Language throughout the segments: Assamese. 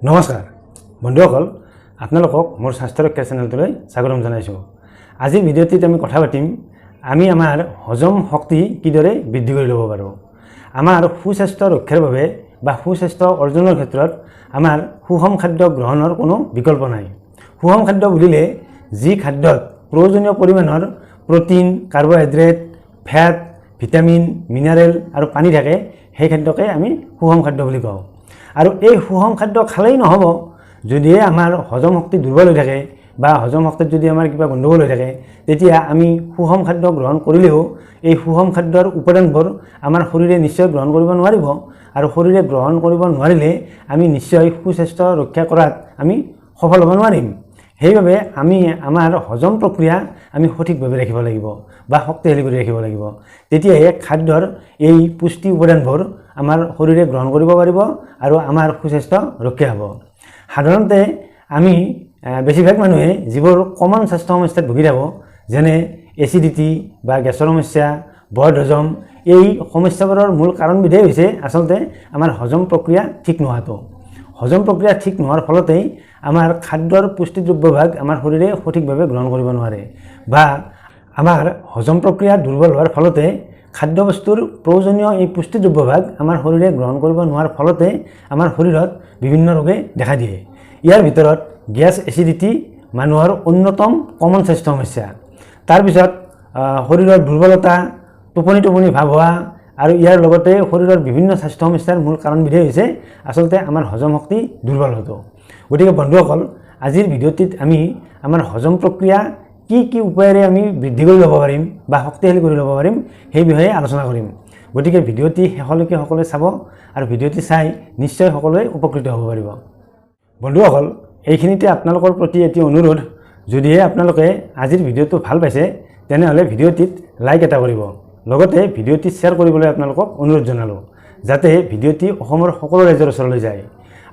নমস্কাৰ বন্ধুসকল, আপোনালোকক মোৰ স্বাস্থ্য ৰক্ষা চেনেলটোলৈ স্বাগতম জনাইছোঁ। আজিৰ ভিডিঅ'টিত আমি কথা পাতিম আমি আমাৰ হজম শক্তি কিদৰে বৃদ্ধি কৰি ল'ব পাৰোঁ। আমাৰ সুস্বাস্থ্য ৰক্ষাৰ বাবে বা সুস্বাস্থ্য অৰ্জনৰ ক্ষেত্ৰত আমাৰ সুষম খাদ্য গ্ৰহণৰ কোনো বিকল্প নাই। সুষম খাদ্য বুলিলে যি খাদ্যত প্ৰয়োজনীয় পৰিমাণৰ protein, carbohydrate, fat, vitamin, mineral আৰু পানী থাকে সেই খাদ্যকে আমি সুষম খাদ্য বুলি কওঁ। আৰু এই সুষম খাদ্য খালেই নহ'ব, যদিহে আমাৰ হজম শক্তি দুৰ্বল হৈ থাকে বা হজম শক্তিত যদি আমাৰ কিবা গণ্ডগোল হৈ থাকে, তেতিয়া আমি সুষম খাদ্য গ্ৰহণ কৰিলেও এই সুষম খাদ্যৰ উপাদানবোৰ আমাৰ শৰীৰে নিশ্চয় গ্ৰহণ কৰিব নোৱাৰিব। আৰু শৰীৰে গ্ৰহণ কৰিব নোৱাৰিলে আমি নিশ্চয় সুস্বাস্থ্য ৰক্ষা কৰাত আমি সফল হ'ব নোৱাৰিম। সেইবাবে আমি আমাৰ হজম প্ৰক্ৰিয়া আমি সঠিকভাৱে ৰাখিব লাগিব বা শক্তিশালী কৰি ৰাখিব লাগিব। তেতিয়াহে খাদ্যৰ এই পুষ্টি উপাদানবোৰ আমাৰ শৰীৰে গ্ৰহণ কৰিব পাৰিব আৰু আমাৰ সুস্বাস্থ্য ৰক্ষা হ'ব। সাধাৰণতে আমি বেছিভাগ মানুহে যিবোৰ কমন স্বাস্থ্য সমস্যাত ভুগি থাকোঁ, যেনে এচিডিটি বা গেছৰ সমস্যা, বদহজম, এই সমস্যাবোৰৰ মূল কাৰণবিধেই হৈছে আচলতে আমাৰ হজম প্ৰক্ৰিয়া ঠিক নোহোৱাটো। হজম প্ৰক্ৰিয়া ঠিক নোহোৱাৰ ফলতেই আমাৰ খাদ্যৰ পুষ্টিদ্ৰব্যভাগ আমাৰ শৰীৰে সঠিকভাৱে গ্ৰহণ কৰিব নোৱাৰে বা আমাৰ হজম প্ৰক্ৰিয়া দুৰ্বল হোৱাৰ ফলতে খাদ্যবস্তুৰ প্ৰয়োজনীয় এই পুষ্টিদ্ৰব্যভাগ আমাৰ শৰীৰে গ্ৰহণ কৰিব নোৱাৰাৰ ফলতে আমাৰ শৰীৰত বিভিন্ন ৰোগে দেখা দিয়ে। ইয়াৰ ভিতৰত গেছ, এচিডিটি মানুহৰ অন্যতম কমন স্বাস্থ্য সমস্যা। তাৰপিছত শৰীৰৰ দুৰ্বলতা, টোপনি ভাৱ হোৱা আৰু ইয়াৰ লগতে শৰীৰৰ বিভিন্ন স্বাস্থ্য সমস্যাৰ মূল কাৰণবিধেই হৈছে আচলতে আমাৰ হজম শক্তি দুৰ্বল হোৱাটো। গতিকে বন্ধুসকল, আজিৰ ভিডিঅ'টিত আমি আমাৰ হজম প্ৰক্ৰিয়া কি উপায়েৰে আমি বৃদ্ধি কৰি ল'ব পাৰিম বা শক্তিশালী কৰি ল'ব পাৰিম সেই বিষয়ে আলোচনা কৰিম। গতিকে ভিডিঅ'টি শেষলৈকে সকলোৱে চাব আৰু ভিডিঅ'টি চাই নিশ্চয় সকলোৱে উপকৃত হ'ব পাৰিব। বন্ধুসকল, এইখিনিতে আপোনালোকৰ প্ৰতি এটি অনুৰোধ, যদিহে আপোনালোকে আজিৰ ভিডিঅ'টো ভাল পাইছে তেনেহ'লে ভিডিঅ'টিত লাইক এটা কৰিব। লগতে ভিডিঅ'টি শ্বেয়াৰ কৰিবলৈ আপোনালোকক অনুৰোধ জনালোঁ, যাতে ভিডিঅ'টি অসমৰ সকলো ৰাইজৰ ওচৰলৈ যায়।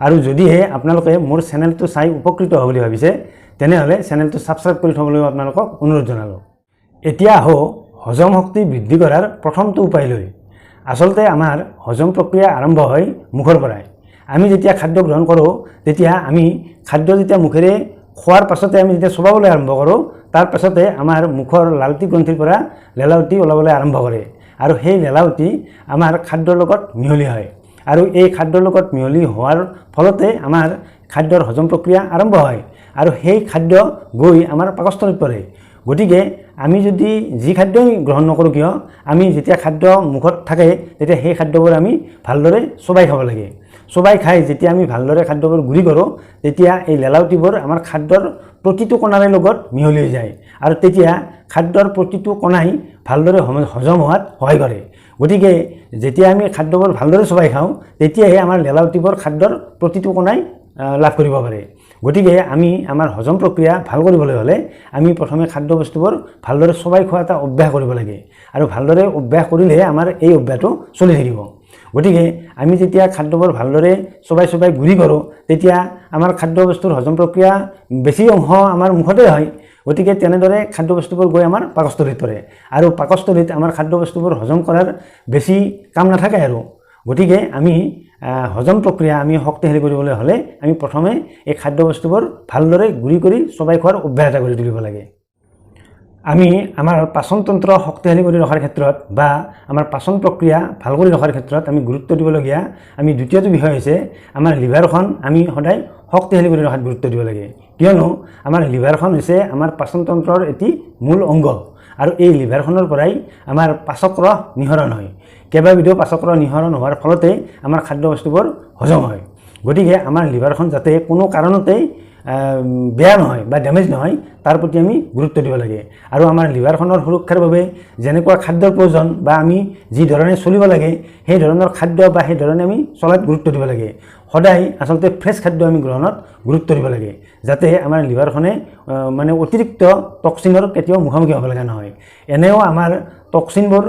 আৰু যদিহে আপোনালোকে মোৰ চেনেলটো চাই উপকৃত হ'ব বুলি ভাবিছে তেনেহ'লে চেনেলটো ছাবস্ক্ৰাইব কৰি থ'বলৈও আপোনালোকক অনুৰোধ জনালোঁ। এতিয়া আহোঁ হজম শক্তি বৃদ্ধি কৰাৰ প্ৰথমটো উপায়লৈ। আচলতে আমাৰ হজম প্ৰক্ৰিয়া আৰম্ভ হয় মুখৰ পৰাই। আমি যেতিয়া খাদ্য গ্ৰহণ কৰোঁ তেতিয়া আমি খাদ্য যেতিয়া মুখেৰে খোৱাৰ পাছতে আমি যেতিয়া চোবাবলৈ আৰম্ভ কৰোঁ, তাৰ পাছতে আমাৰ মুখৰ লালটি গ্ৰন্থিৰ পৰা লেলাৱতি ওলাবলৈ আৰম্ভ কৰে আৰু সেই লেলাৱতি আমাৰ খাদ্যৰ লগত মিহলি হয়। আৰু এই খাদ্যৰ লগত মিহলি হোৱাৰ ফলতে আমাৰ খাদ্যৰ হজম প্ৰক্ৰিয়া আৰম্ভ হয় আৰু সেই খাদ্য গৈ আমাৰ পাকস্থলীত পৰে। গতিকে আমি যদি যি খাদ্যই গ্ৰহণ নকৰোঁ কিয়, আমি যেতিয়া খাদ্য মুখত থাকে তেতিয়া সেই খাদ্যবোৰ আমি ভালদৰে চোবাই খাব লাগে। চোবাই খাই যেতিয়া আমি ভালদৰে খাদ্যবোৰ গুৰি কৰোঁ তেতিয়া এই লেলাৱতিবোৰ আমাৰ খাদ্যৰ প্ৰতিটো কণাৰে লগত মিহলি হৈ যায় আৰু তেতিয়া খাদ্যৰ প্ৰতিটো কণাই ভালদৰে হজম হোৱাত সহায় কৰে। গতিকে যেতিয়া আমি খাদ্যবোৰ ভালদৰে চোবাই খাওঁ তেতিয়াহে আমাৰ লেলাৱতিবোৰ খাদ্যৰ প্ৰতিটো কণাই লাভ কৰিব পাৰে। গতিকে আমি আমাৰ হজম প্ৰক্ৰিয়া ভাল কৰিবলৈ হ'লে আমি প্ৰথমে খাদ্যবস্তুবোৰ ভালদৰে চোবাই খোৱা এটা অভ্যাস কৰিব লাগে আৰু ভালদৰে অভ্যাস কৰিলেহে আমাৰ এই অভ্যাসটো চলি থাকিব। গতিকে আমি যেতিয়া খাদ্যবোৰ ভালদৰে চোবাই গুৰি কৰোঁ তেতিয়া আমাৰ খাদ্যবস্তুৰ হজম প্ৰক্ৰিয়া বেছি অংশ আমাৰ মুখতে হয়। গতিকে তেনেদৰে খাদ্যবস্তুবোৰ গৈ আমাৰ পাকস্থলীত পৰে আৰু পাকস্থলীত আমাৰ খাদ্যবস্তুবোৰ হজম কৰাৰ বেছি কাম নাথাকে আৰু। গতিকে আমি হজম প্ৰক্ৰিয়া আমি শক্তিশালী কৰিবলৈ হ'লে আমি প্ৰথমে এই খাদ্যবস্তুবোৰ ভালদৰে গুৰি কৰি চোবাই খোৱাৰ অভ্যাস এটা কৰি তুলিব লাগে। আমি আমাৰ পাচনতন্ত্ৰ শক্তিশালী কৰি ৰখাৰ ক্ষেত্ৰত বা আমাৰ পাচন প্ৰক্ৰিয়া ভাল কৰি ৰখাৰ ক্ষেত্ৰত আমি গুৰুত্ব দিবলগীয়া দ্বিতীয়টো বিষয় হৈছে আমাৰ লিভাৰখন আমি সদায় শক্তিশালী কৰি ৰখাত গুৰুত্ব দিব লাগে। কিয়নো আমাৰ লিভাৰখন হৈছে আমাৰ পাচনতন্ত্ৰৰ এটি মূল অংগ আৰু এই লিভাৰখনৰ পৰাই আমাৰ পাচক্ৰ নিঃসৰণ হয়। কেইবাবিধো পাচক্ৰ নিঃসৰণ হোৱাৰ ফলতে আমাৰ খাদ্যবস্তুবোৰ হজম হয়। গতিকে আমাৰ লিভাৰখন যাতে কোনো কাৰণতেই বেয়া নহয় বা ডেমেজ নহয় তাৰ প্ৰতি আমি গুৰুত্ব দিব লাগে। আৰু আমাৰ লিভাৰখনৰ সুৰক্ষাৰ বাবে যেনেকুৱা খাদ্যৰ প্ৰয়োজন বা আমি যি ধৰণে চলিব লাগে সেই ধৰণৰ খাদ্য বা সেই ধৰণে আমি চলাত গুৰুত্ব দিব লাগে। সদায় আচলতে ফ্ৰেছ খাদ্য আমি গ্ৰহণত গুৰুত্ব দিব লাগে, যাতে আমাৰ লিভাৰখনে অতিৰিক্ত টক্সিনৰ কেতিয়াও মুখামুখি হ'ব লগা নহয়। এনেও আমাৰ টক্সিনবোৰ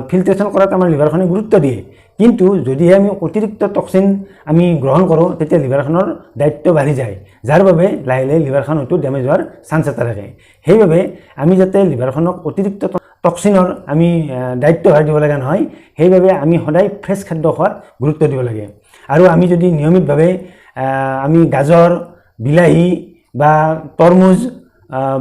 ফিল্ট্ৰেশ্যন কৰাত আমাৰ লিভাৰখনে গুৰুত্ব দিয়ে, কিন্তু যদিহে আমি অতিৰিক্ত টক্সিন আমি গ্ৰহণ কৰোঁ তেতিয়া লিভাৰখনৰ দায়িত্ব বাঢ়ি যায়, যাৰ বাবে লাহে লাহে লিভাৰখন হয়তো ডেমেজ হোৱাৰ চান্স এটা থাকে। সেইবাবে আমি যাতে লিভাৰখনক অতিৰিক্ত টক্সিনৰ আমি দায়িত্ব ভাৰ দিব লগা নহয়, সেইবাবে আমি সদায় ফ্ৰেছ খাদ্য খোৱাত গুৰুত্ব দিব লাগে। আৰু আমি যদি নিয়মিতভাৱে আমি গাজৰ, বিলাহী বা তৰমুজ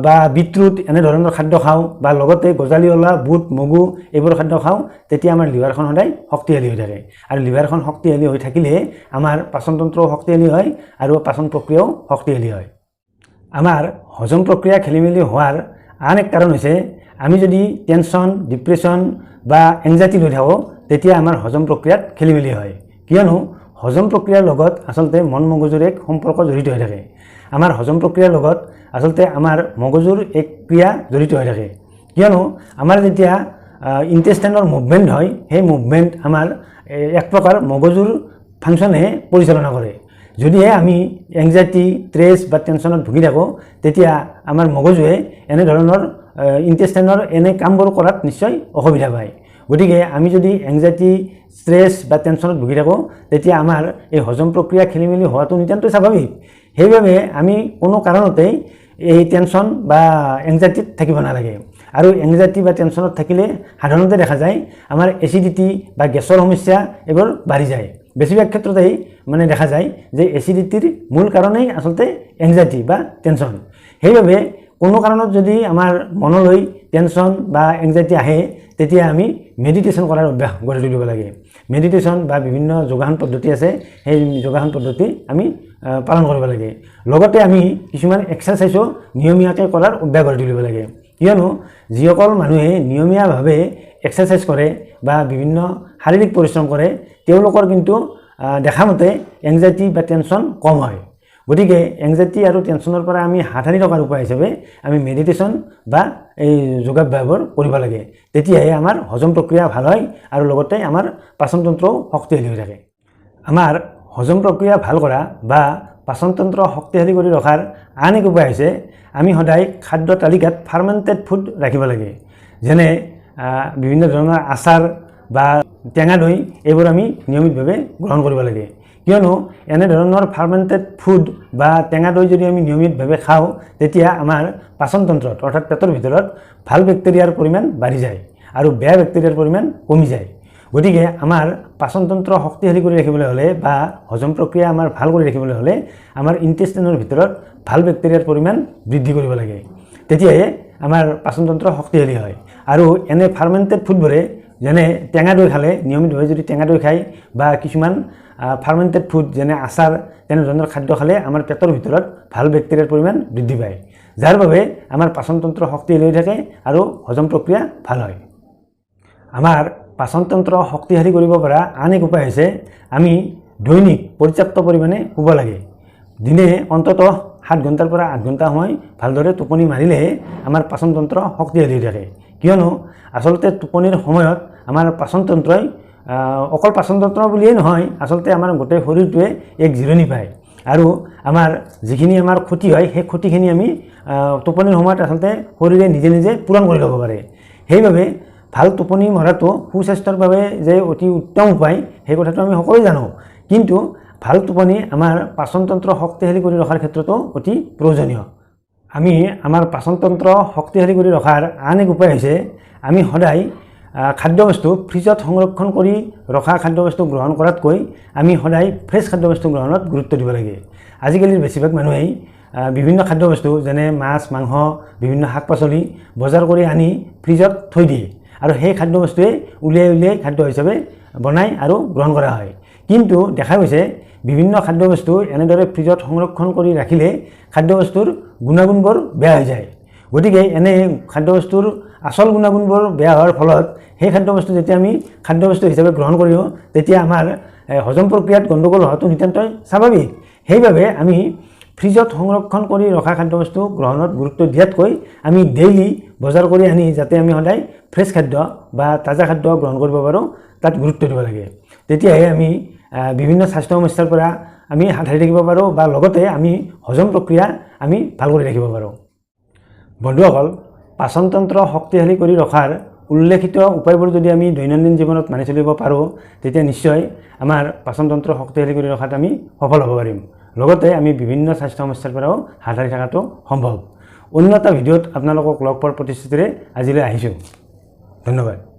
বা বিটৰুট এনেধৰণৰ খাদ্য খাওঁ বা লগতে গজালি ওলোৱা বুট, মগু এইবোৰ খাদ্য খাওঁ, তেতিয়া আমাৰ লিভাৰখন সদায় শক্তিশালী হৈ থাকে। আৰু লিভাৰখন শক্তিশালী হৈ থাকিলে আমাৰ পাচনতন্ত্ৰও শক্তিশালী হয় আৰু পাচন প্ৰক্ৰিয়াও শক্তিশালী হয়। আমাৰ হজম প্ৰক্ৰিয়া খেলিমেলি হোৱাৰ আন এক কাৰণ হৈছে আমি যদি টেনশ্যন, ডিপ্ৰেশ্যন বা এংজাইটি লৈ থাকোঁ, তেতিয়া আমাৰ হজম প্ৰক্ৰিয়াত খেলিমেলি হয়। কিয়নো হজম প্ৰক্ৰিয়াৰ লগত আচলতে মন মগজুৰ এক সম্পৰ্ক জড়িত হৈ থাকে। আমাৰ হজম প্ৰক্ৰিয়াৰ লগত আচলতে আমাৰ মগজুৰ এক ক্ৰিয়া জড়িত হৈ থাকে। কিয়নো আমাৰ যেতিয়া ইণ্টেষ্টাইনৰ মুভমেণ্ট হয়, সেই মুভমেণ্ট আমাৰ এক প্ৰকাৰ মগজুৰ ফাংচনে পৰিচালনা কৰে। যদিহে আমি এংজাইটি, ষ্ট্ৰেছ বা টেনশ্যনত ভুগি থাকোঁ, তেতিয়া আমাৰ মগজুৱে এনেধৰণৰ ইণ্টেষ্টাইনৰ এনে কামবোৰ কৰাত নিশ্চয় অসুবিধা পায়। গতিকে আমি যদি এংজাইটি, ষ্ট্ৰেছ বা টেনশ্যনত ভুগি থাকোঁ, তেতিয়া আমাৰ এই হজম প্ৰক্ৰিয়া খেলিমেলি হোৱাটো নিতান্তই স্বাভাৱিক। সেইবাবে আমি কোনো কাৰণতেই এই টেনশ্যন বা এংজাইটিত থাকিব নালাগে। আৰু এংজাইটি বা টেনশ্যনত থাকিলে সাধাৰণতে দেখা যায় আমাৰ এচিডিটি বা গেছৰ সমস্যা এইবোৰ বাঢ়ি যায়। বেছিভাগ ক্ষেত্ৰতেই মানে দেখা যায় যে এচিডিটিৰ মূল কাৰণেই আচলতে এংজাইটি বা টেনশ্যন। সেইবাবে কোনো কাৰণত যদি আমাৰ মনলৈ টেনশ্যন বা এংজাইটি আহে, তেতিয়া আমি মেডিটেশ্যন কৰাৰ অভ্যাস গঢ়ি তুলিব লাগে। মেডিটেশ্যন বা বিভিন্ন যোগাসন পদ্ধতি আছে, সেই যোগাসন পদ্ধতি আমি পালন কৰিব লাগে। লগতে আমি কিছুমান এক্সাৰচাইজো নিয়মীয়াকৈ কৰাৰ অভ্যাস গঢ়ি তুলিব লাগে। কিয়নো যিসকল মানুহে নিয়মীয়াভাৱে এক্সাৰচাইজ কৰে বা বিভিন্ন শাৰীৰিক পৰিশ্ৰম কৰে, তেওঁলোকৰ কিন্তু দেখামতে এংজাইটি বা টেনশ্যন কম হয়। গতিকে এংজাইটি আৰু টেনশ্যনৰ পৰা আমি হাত সাৰি থকাৰ উপায় হিচাপে আমি মেডিটেশ্যন বা এই যোগাভ্যাসবোৰ কৰিব লাগে। তেতিয়াহে আমাৰ হজম প্ৰক্ৰিয়া ভাল হয় আৰু লগতে আমাৰ পাচনতন্ত্ৰও শক্তিশালী হৈ থাকে। আমাৰ হজম প্ৰক্ৰিয়া ভাল কৰা বা পাচনতন্ত্ৰ শক্তিশালী কৰি ৰখাৰ আন এক উপায় হৈছে আমি সদায় খাদ্য তালিকাত ফাৰ্মেণ্টেড ফুড ৰাখিব লাগে। যেনে বিভিন্ন ধৰণৰ আচাৰ বা টেঙা দৈ এইবোৰ আমি নিয়মিতভাৱে গ্ৰহণ কৰিব লাগে। কিয়নো এনেধৰণৰ ফাৰ্মেণ্টেড ফুড বা টেঙা দৈ যদি আমি নিয়মিতভাৱে খাওঁ, তেতিয়া আমাৰ পাচনতন্ত্ৰত অৰ্থাৎ পেটৰ ভিতৰত ভাল বেক্টেৰিয়াৰ পৰিমাণ বাঢ়ি যায় আৰু বেয়া বেক্টেৰিয়াৰ পৰিমাণ কমি যায়। গতিকে আমাৰ পাচনতন্ত্ৰ শক্তিশালী কৰি ৰাখিবলৈ হ'লে বা হজম প্ৰক্ৰিয়া আমাৰ ভাল কৰি ৰাখিবলৈ হ'লে আমাৰ ইণ্টেষ্টাইনৰ ভিতৰত ভাল বেক্টেৰিয়াৰ পৰিমাণ বৃদ্ধি কৰিব লাগে। তেতিয়াহে আমাৰ পাচনতন্ত্ৰ শক্তিশালী হয়। আৰু এনে ফাৰ্মেণ্টেড ফুডবোৰে যেনে টেঙা দৈ খালে, নিয়মিতভাৱে যদি টেঙা দৈ খায় বা কিছুমান ফাৰ্মেণ্টেড ফুড যেনে আচাৰ তেনেধৰণৰ খাদ্য খালে আমাৰ পেটৰ ভিতৰত ভাল বেক্টেৰিয়াৰ পৰিমাণ বৃদ্ধি পায়, যাৰ বাবে আমাৰ পাচনতন্ত্ৰ শক্তিশালী হৈ থাকে আৰু হজম প্ৰক্ৰিয়া ভাল হয়। আমাৰ পাচনতন্ত্ৰ শক্তিশালী কৰিব পৰা আন এক উপায় হৈছে আমি দৈনিক পৰ্যাপ্ত পৰিমাণে শুব লাগে। দিনে অন্ততঃ 7 ঘণ্টাৰ পৰা 8 ঘণ্টা সময় ভালদৰে টোপনি মাৰিলেহে আমাৰ পাচনতন্ত্ৰ শক্তিশালী হৈ থাকে। কিয়নো আচলতে টোপনিৰ সময়ত আমাৰ পাচনতন্ত্ৰই অকল পাচনতন্ত্ৰ বুলিয়েই নহয়, আচলতে আমাৰ গোটেই শৰীৰটোৱে এক জিৰণি পায় আৰু আমাৰ যিখিনি আমাৰ ক্ষতি হয়, সেই ক্ষতিখিনি আমি টোপনিৰ সময়ত আচলতে শৰীৰে নিজে নিজে পূৰণ কৰি ল'ব পাৰে। সেইবাবে ভাল টোপনি মৰাটো সুস্বাস্থ্যৰ বাবে যে অতি উত্তম উপায়, সেই কথাটো আমি সকলোৱে জানো। কিন্তু ভাল টোপনি আমাৰ পাচনতন্ত্ৰ শক্তিশালী কৰি ৰখাৰ ক্ষেত্ৰতো অতি প্ৰয়োজনীয়। আমি আমাৰ পাচনতন্ত্ৰ শক্তিশালী কৰি ৰখাৰ আন এক উপায় হৈছে আমি সদায় খাদ্যবস্তু ফ্ৰিজত সংৰক্ষণ কৰি ৰখা খাদ্যবস্তু গ্ৰহণ কৰাতকৈ আমি সদায় ফ্ৰেছ খাদ্যবস্তু গ্ৰহণত গুৰুত্ব দিব লাগে। আজিকালিৰ বেছিভাগ মানুহেই বিভিন্ন খাদ্যবস্তু যেনে মাছ, মাংস, বিভিন্ন শাক পাচলি বজাৰ কৰি আনি ফ্ৰিজত থৈ দিয়ে আৰু সেই খাদ্যবস্তুৱে উলিয়াই উলিয়াই খাদ্য হিচাপে বনাই আৰু গ্ৰহণ কৰা হয়। কিন্তু দেখা গৈছে বিভিন্ন খাদ্যবস্তু এনেদৰে ফ্ৰিজত সংৰক্ষণ কৰি ৰাখিলে খাদ্যবস্তুৰ গুণাগুণবোৰ বেয়া হৈ যায়। গতিকে এনে খাদ্যবস্তুৰ আচল গুণাগুণবোৰ বেয়া হোৱাৰ ফলত সেই খাদ্যবস্তু যেতিয়া আমি খাদ্যবস্তু হিচাপে গ্ৰহণ কৰিও, তেতিয়া আমাৰ হজম প্ৰক্ৰিয়াত গণ্ডগোল হোৱাটো নিতান্তই স্বাভাৱিক। সেইবাবে আমি ফ্ৰিজত সংৰক্ষণ কৰি ৰখা খাদ্যবস্তু গ্ৰহণত গুৰুত্ব দিয়াতকৈ আমি ডেইলি বজাৰ কৰি আনি যাতে আমি সদায় ফ্ৰেছ খাদ্য বা তাজা খাদ্য গ্ৰহণ কৰিব পাৰোঁ, তাত গুৰুত্ব দিব লাগে। তেতিয়াহে আমি বিভিন্ন স্বাস্থ্য সমস্যাৰ পৰা আমি হাত সাৰি থাকিব পাৰোঁ বা লগতে আমি হজম প্ৰক্ৰিয়া আমি ভাল কৰি ৰাখিব পাৰোঁ। বন্ধুসকল, পাচনতন্ত্ৰ শক্তিশালী কৰি ৰখাৰ উল্লেখিত উপায়বোৰ যদি আমি দৈনন্দিন জীৱনত মানি চলিব পাৰোঁ, তেতিয়া নিশ্চয় আমাৰ পাচনতন্ত্ৰ শক্তিশালী কৰি ৰখাত আমি সফল হ'ব পাৰিম। লগতে আমি বিভিন্ন স্বাস্থ্য সমস্যাৰ পৰাও হাত সাৰি থকাটো সম্ভৱ। অন্য এটা ভিডিঅ'ত আপোনালোকক লগ পোৱাৰ প্ৰতিশ্ৰুতিৰে আজিলৈ আহিছোঁ। ধন্যবাদ।